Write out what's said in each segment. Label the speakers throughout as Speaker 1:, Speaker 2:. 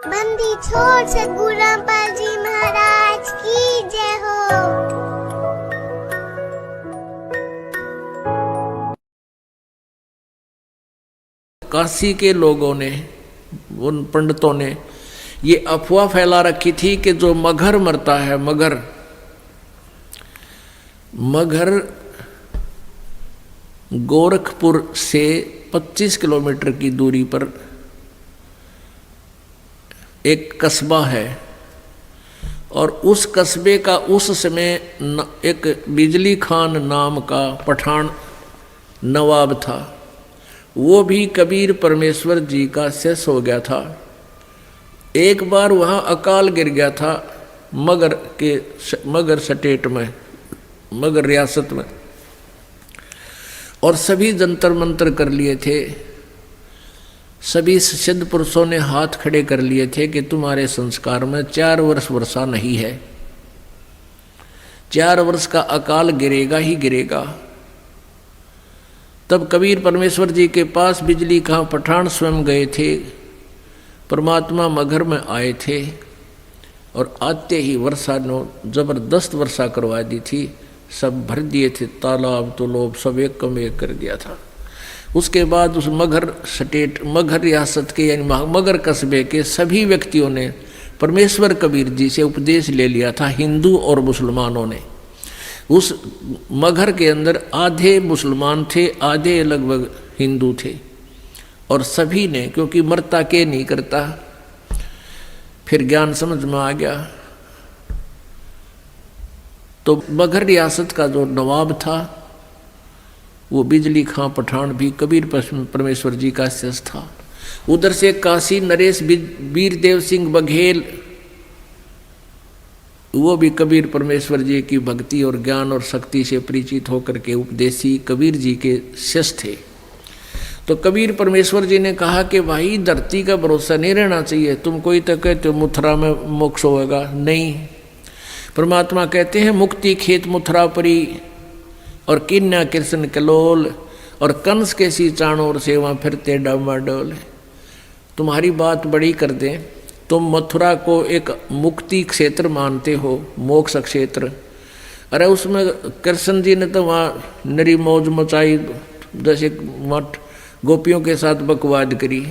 Speaker 1: बंदी छोड़ सतगुरु रामपाल जी महाराज की जय हो।
Speaker 2: काशी के लोगों ने, उन पंडितों ने ये अफवाह फैला रखी थी कि जो मगर मरता है, मगर गोरखपुर से 25 किलोमीटर की दूरी पर एक कस्बा है और उस कस्बे का उस समय एक बिजली खान नाम का पठान नवाब था। वो भी कबीर परमेश्वर जी का शिष्य हो गया था। एक बार वहाँ अकाल गिर गया था मगर स्टेट में, मगर रियासत में, और सभी जंतर मंतर कर लिए थे। सभी सिद्ध पुरुषों ने हाथ खड़े कर लिए थे कि तुम्हारे संस्कार में 4 वर्ष वर्षा नहीं है, 4 वर्ष का अकाल गिरेगा ही गिरेगा। तब कबीर परमेश्वर जी के पास बिजली खां पठान स्वयं गए थे, परमात्मा मगर में आए थे और आते ही वर्षा ने जबरदस्त वर्षा करवा दी थी। सब भर दिए थे, तालाब तालाब सब एक कम एक कर दिया था। उसके बाद उस मगर रियासत के यानी मगर कस्बे के सभी व्यक्तियों ने परमेश्वर कबीर जी से उपदेश ले लिया था। हिंदू और मुसलमानों ने, उस मगर के अंदर आधे मुसलमान थे, आधे लगभग हिंदू थे, और सभी ने, क्योंकि मरता के नहीं करता, फिर ज्ञान समझ में आ गया। तो मगर रियासत का जो नवाब था वो बिजली खां पठान भी कबीर परमेश्वर जी का शिष्य था। उधर से काशी नरेश वीरदेव सिंह बघेल, वो भी कबीर परमेश्वर जी की भक्ति और ज्ञान और शक्ति से परिचित होकर के उपदेशी कबीर जी के शिष्य थे। तो कबीर परमेश्वर जी ने कहा कि भाई धरती का भरोसा नहीं रहना चाहिए। तुम कोई तो कहते हो मथुरा में मोक्ष होगा, नहीं। परमात्मा कहते हैं मुक्ति खेत मथुरा परी और किन्या कृष्ण कलोल और कंस के सी चाणोर सेवा फिरते डामाडोल। तुम्हारी बात बड़ी कर दें, तुम मथुरा को एक मुक्ति क्षेत्र मानते हो, मोक्ष क्षेत्र। अरे उसमें कृष्ण जी ने तो वहाँ नरी मौज मचाई, जैसे मठ गोपियों के साथ बकवाद करी,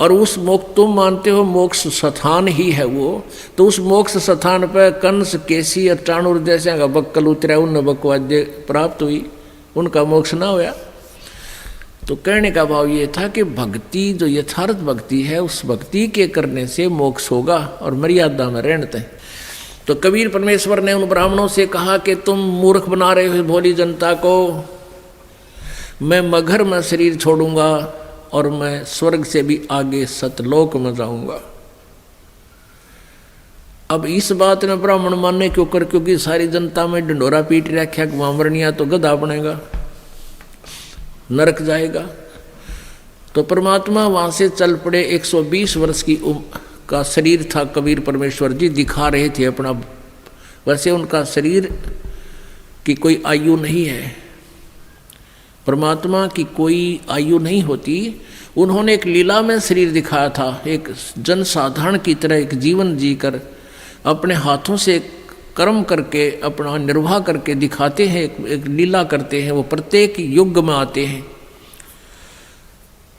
Speaker 2: और उस मोक्ष तुम मानते हो मोक्ष स्थान ही है वो। तो उस मोक्ष स्थान पर कंस केसी और चाणूर जैसे का बक्कल उतरा, उन बकवाद प्राप्त हुई, उनका मोक्ष ना होया। तो कहने का भाव ये था कि भक्ति जो यथार्थ भक्ति है, उस भक्ति के करने से मोक्ष होगा और मर्यादा में रहते हैं। तो कबीर परमेश्वर ने उन ब्राह्मणों से कहा कि तुम मूर्ख बना रहे हो भोली जनता को, मैं मगर में शरीर छोड़ूंगा और मैं स्वर्ग से भी आगे सतलोक में जाऊंगा। अब इस बात में ब्राह्मण मानने क्यों कर, क्योंकि सारी जनता में ढंडोरा पीट रखा कि वामरनिया तो गधा बनेगा, नरक जाएगा। तो परमात्मा वहां से चल पड़े। 120 वर्ष की का शरीर था कबीर परमेश्वर जी, दिखा रहे थे अपना। वैसे उनका शरीर की कोई आयु नहीं है, परमात्मा की कोई आयु नहीं होती। उन्होंने एक लीला में शरीर दिखाया था, एक जनसाधारण की तरह एक जीवन जीकर अपने हाथों से कर्म करके अपना निर्वाह करके दिखाते हैं, एक लीला करते हैं। वो प्रत्येक युग में आते हैं।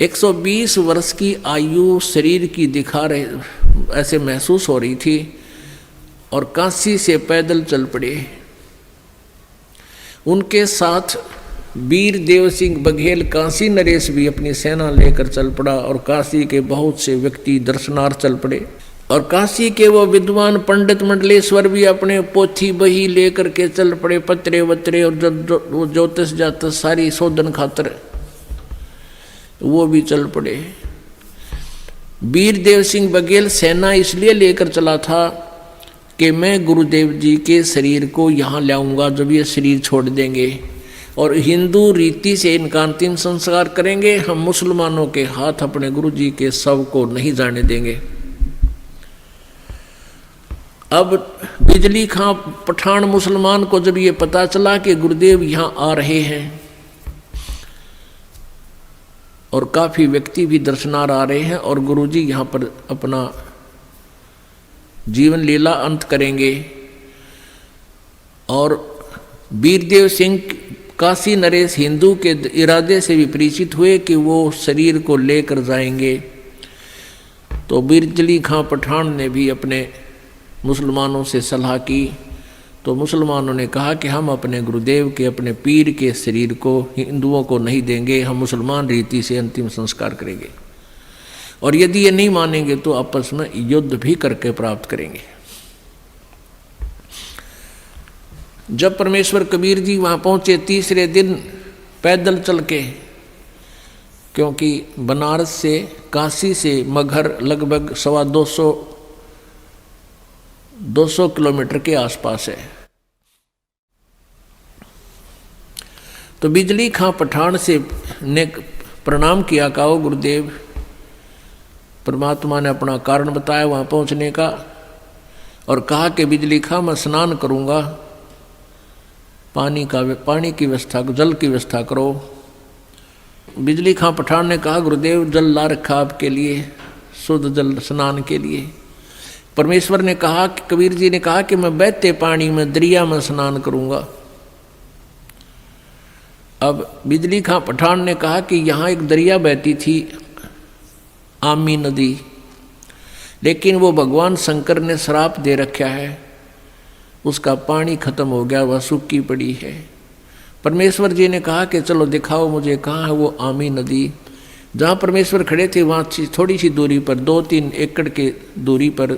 Speaker 2: 120 वर्ष की आयु शरीर की दिखा रहे, ऐसे महसूस हो रही थी, और काशी से पैदल चल पड़े। उनके साथ वीरदेव सिंह बघेल काशी नरेश भी अपनी सेना लेकर चल पड़ा, और काशी के बहुत से व्यक्ति दर्शनार्थ चल पड़े। और काशी के वो विद्वान पंडित मंडलेश्वर भी अपने पोथी बही लेकर के चल पड़े, पत्रे वत्रे और ज्योतिष जातस सारी शोधन खातर वो भी चल पड़े। वीरदेव सिंह बघेल सेना इसलिए लेकर चला था कि मैं गुरुदेव जी के शरीर को यहाँ लाऊंगा जब ये शरीर छोड़ देंगे, और हिंदू रीति से इनका अंतिम संस्कार करेंगे। हम मुसलमानों के हाथ अपने गुरु जी के शव को नहीं जाने देंगे। अब बिजली खां पठान मुसलमान को जब ये पता चला कि गुरुदेव यहाँ आ रहे हैं और काफ़ी व्यक्ति भी दर्शनार आ रहे हैं और गुरुजी यहाँ पर अपना जीवन लीला अंत करेंगे। और वीरदेव सिंह काशी नरेश हिंदू के इरादे से भी परिचित हुए कि वो शरीर को लेकर जाएंगे। तो बिजली खां पठान ने भी अपने मुसलमानों से सलाह की। तो मुसलमानों ने कहा कि हम अपने गुरुदेव के, अपने पीर के शरीर को हिंदुओं को नहीं देंगे, हम मुसलमान रीति से अंतिम संस्कार करेंगे, और यदि ये नहीं मानेंगे तो आपस में युद्ध भी करके प्राप्त करेंगे। जब परमेश्वर कबीर जी वहाँ पहुँचे तीसरे दिन पैदल चल के, क्योंकि बनारस से, काशी से मगहर लगभग 200 किलोमीटर के आसपास है। तो बिजली खां पठान से ने प्रणाम किया, कहो गुरुदेव। परमात्मा ने अपना कारण बताया वहाँ पहुँचने का, और कहा कि बिजली खां मैं स्नान करूँगा, पानी की व्यवस्था, जल की व्यवस्था करो। बिजली खां पठान ने कहा गुरुदेव जल ला रखा आपके लिए, शुद्ध जल स्नान के लिए। परमेश्वर ने कहा कि कबीर जी ने कहा कि मैं बहते पानी में, दरिया में स्नान करूँगा। अब बिजली खां पठान ने कहा कि यहाँ एक दरिया बहती थी, आमी नदी, लेकिन वो भगवान शंकर ने श्राप दे रखा है, उसका पानी खत्म हो गया, वह सूखी पड़ी है। परमेश्वर जी ने कहा कि चलो दिखाओ मुझे कहाँ है वो आमी नदी। जहाँ परमेश्वर खड़े थे वहाँ थोड़ी सी दूरी पर, 2-3 एकड़ के दूरी पर,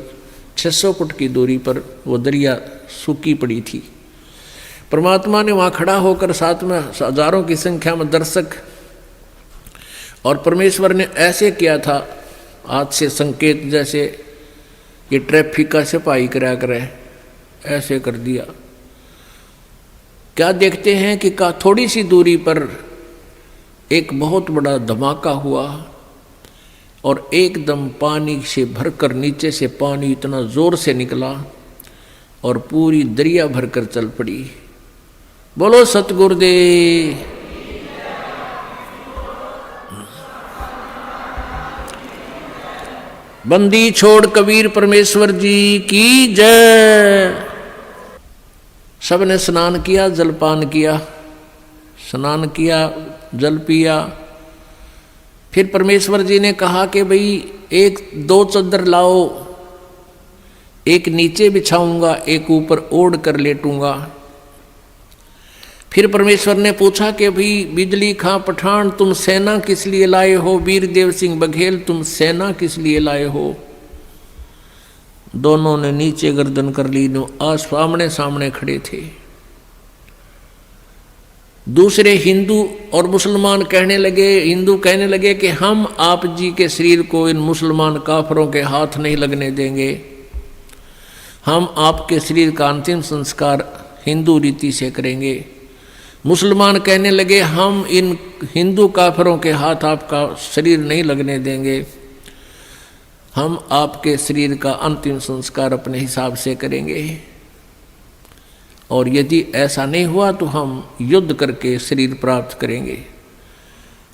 Speaker 2: 600 फुट की दूरी पर वो दरिया सूखी पड़ी थी। परमात्मा ने वहाँ खड़ा होकर साथ में हजारों की संख्या में दर्शक, और परमेश्वर ने ऐसे किया था हाथ से संकेत, जैसे ये ट्रैफिक का सिपाही करा करे, ऐसे कर दिया। क्या देखते हैं कि थोड़ी सी दूरी पर एक बहुत बड़ा धमाका हुआ, और एकदम पानी से भरकर नीचे से पानी इतना जोर से निकला और पूरी दरिया भरकर चल पड़ी। बोलो सतगुरुदेव। बंदी छोड़ कबीर परमेश्वर जी की जय। सबने स्नान किया, जलपान किया, स्नान किया, जल पिया। फिर परमेश्वर जी ने कहा कि भाई 1-2 चादर लाओ, एक नीचे बिछाऊंगा, एक ऊपर ओढ़ कर लेटूंगा। फिर परमेश्वर ने पूछा कि भाई बिजली खां पठान तुम सेना किस लिए लाए हो, वीरदेव सिंह बघेल तुम सेना किस लिए लाए हो। दोनों ने नीचे गर्दन कर ली, आज सामने सामने खड़े थे। दूसरे हिंदू और मुसलमान कहने लगे, हिंदू कहने लगे कि हम आप जी के शरीर को इन मुसलमान काफरों के हाथ नहीं लगने देंगे, हम आपके शरीर का अंतिम संस्कार हिंदू रीति से करेंगे। मुसलमान कहने लगे हम इन हिंदू काफरों के हाथ आपका शरीर नहीं लगने देंगे, हम आपके शरीर का अंतिम संस्कार अपने हिसाब से करेंगे, और यदि ऐसा नहीं हुआ तो हम युद्ध करके शरीर प्राप्त करेंगे।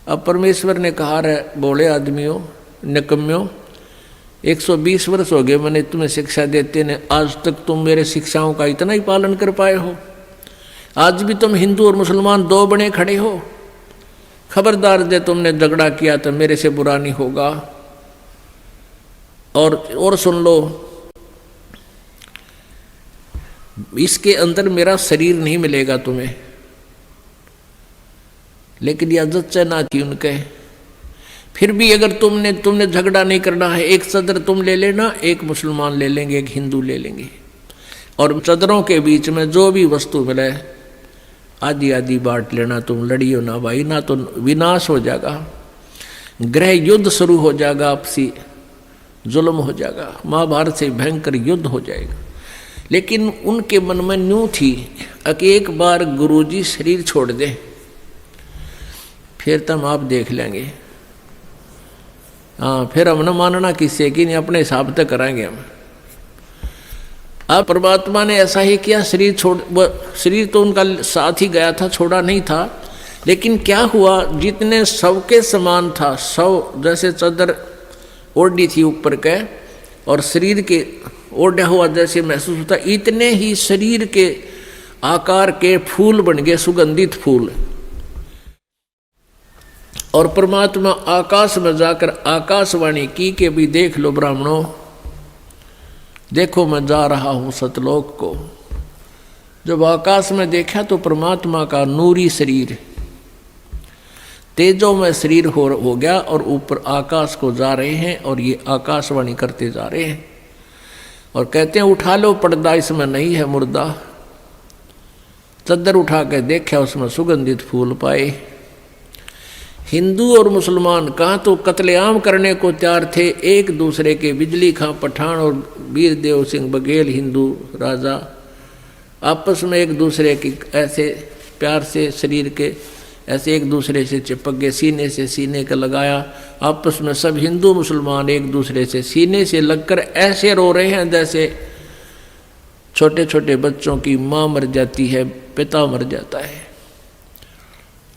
Speaker 2: अब परमेश्वर ने कहा रे बोले आदमियों, निकम्यों, 120 वर्ष हो गए मैंने तुम्हें शिक्षा देते ने, आज तक तुम मेरे शिक्षाओं का इतना ही पालन कर पाए हो। आज भी तुम हिंदू और मुसलमान 2 बने खड़े हो। खबरदार दे तुमने झगड़ा किया तो मेरे से बुरा नहीं होगा। और सुन लो, इसके अंदर मेरा शरीर नहीं मिलेगा तुम्हें, लेकिन इजाजत चना की उनके। फिर भी अगर तुमने झगड़ा नहीं करना है, एक सदर तुम ले लेना, एक मुसलमान ले लेंगे, एक हिंदू ले लेंगे, और सदरों के बीच में जो भी वस्तु मिले आधी आधी बांट लेना। तुम लड़ियो ना भाई, ना तो विनाश हो जाएगा, गृह युद्ध शुरू हो जाएगा, आपसी जुल्म हो जाएगा, महाभारत से भयंकर युद्ध हो जाएगा। लेकिन उनके मन में न्यू थी कि एक बार गुरुजी शरीर छोड़ दे, फिर तुम आप देख लेंगे। हाँ, फिर हम न मानना किससे कि नहीं, अपने हिसाब तक कराएंगे हम। अब परमात्मा ने ऐसा ही किया, शरीर तो उनका साथ ही गया था, छोड़ा नहीं था। लेकिन क्या हुआ, जितने शव के समान था, शव जैसे चादर ओढ़ी थी ऊपर के, और शरीर के ओढ़ा हुआ जैसे महसूस होता, इतने ही शरीर के आकार के फूल बन गए, सुगंधित फूल। और परमात्मा आकाश में जाकर आकाशवाणी की कि भी देख लो ब्राह्मणों, देखो मैं जा रहा हूं सतलोक को। जब आकाश में देखा तो परमात्मा का नूरी शरीर तेजों में शरीर हो गया और ऊपर आकाश को जा रहे हैं और ये आकाशवाणी करते जा रहे हैं और कहते हैं उठा लो पर्दा, इसमें नहीं है मुर्दा। चद्दर उठा के देखा, उसमें सुगंधित फूल पाए। हिंदू और मुसलमान कहाँ तो कत्लेआम करने को तैयार थे एक दूसरे के। बिजली खां पठान और वीर देव सिंह बघेल हिंदू राजा आपस में एक दूसरे की ऐसे प्यार से शरीर के ऐसे एक दूसरे से चिपक गए, सीने से सीने का लगाया। आपस में सब हिंदू मुसलमान एक दूसरे से सीने से लगकर ऐसे रो रहे हैं जैसे छोटे छोटे बच्चों की माँ मर जाती है, पिता मर जाता है।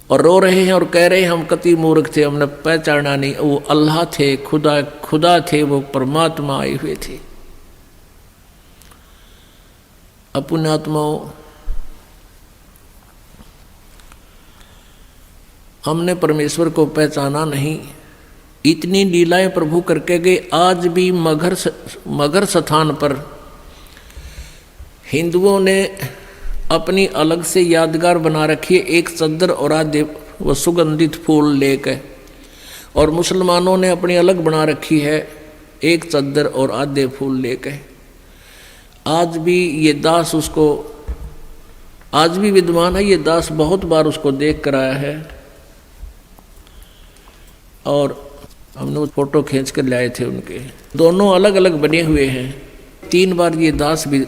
Speaker 2: और रो रहे हैं और कह रहे हैं हम कति मूर्ख थे, हमने पहचाना नहीं, वो अल्लाह थे, खुदा थे, वो परमात्मा आए हुए थे। अपने आत्माओं, हमने परमेश्वर को पहचाना नहीं। इतनी लीलाएं प्रभु करके गए। आज भी मगर स्थान पर हिंदुओं ने अपनी अलग से यादगार बना रखी है, एक चद्दर और आधे वो सुगंधित फूल लेकर। और मुसलमानों ने अपनी अलग बना रखी है, एक चद्दर और आधे फूल लेकर। आज भी ये दास उसको, आज भी विद्वान है ये दास, बहुत बार उसको देख कर आया है। और हमने वो फोटो खींच कर लाए थे उनके, दोनों अलग अलग बने हुए हैं। 3 बार ये दास भी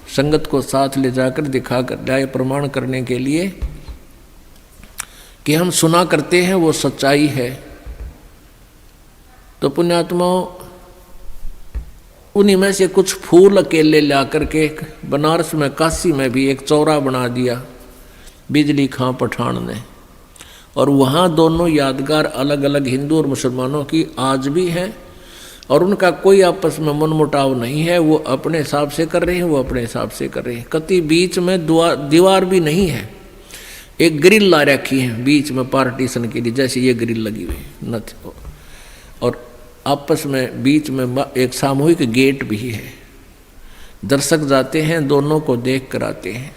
Speaker 2: संगत को साथ ले जाकर दिखा कर लाए, प्रमाण करने के लिए कि हम सुना करते हैं वो सच्चाई है। तो पुण्यात्माओं, उन्हीं में से कुछ फूल अकेले ला करके बनारस में, काशी में भी एक चौरा बना दिया बिजली खां पठान ने। और वहाँ दोनों यादगार अलग अलग हिंदू और मुसलमानों की आज भी हैं और उनका कोई आपस में मनमुटाव नहीं है। वो अपने हिसाब से कर रहे हैं, वो अपने हिसाब से कर रहे हैं। कति बीच में दीवार भी नहीं है, एक ग्रिल ला रखी है बीच में पार्टीशन के लिए, जैसे ये ग्रिल लगी हुई न। और आपस में बीच में एक सामूहिक गेट भी है। दर्शक जाते हैं, दोनों को देख कर आते हैं।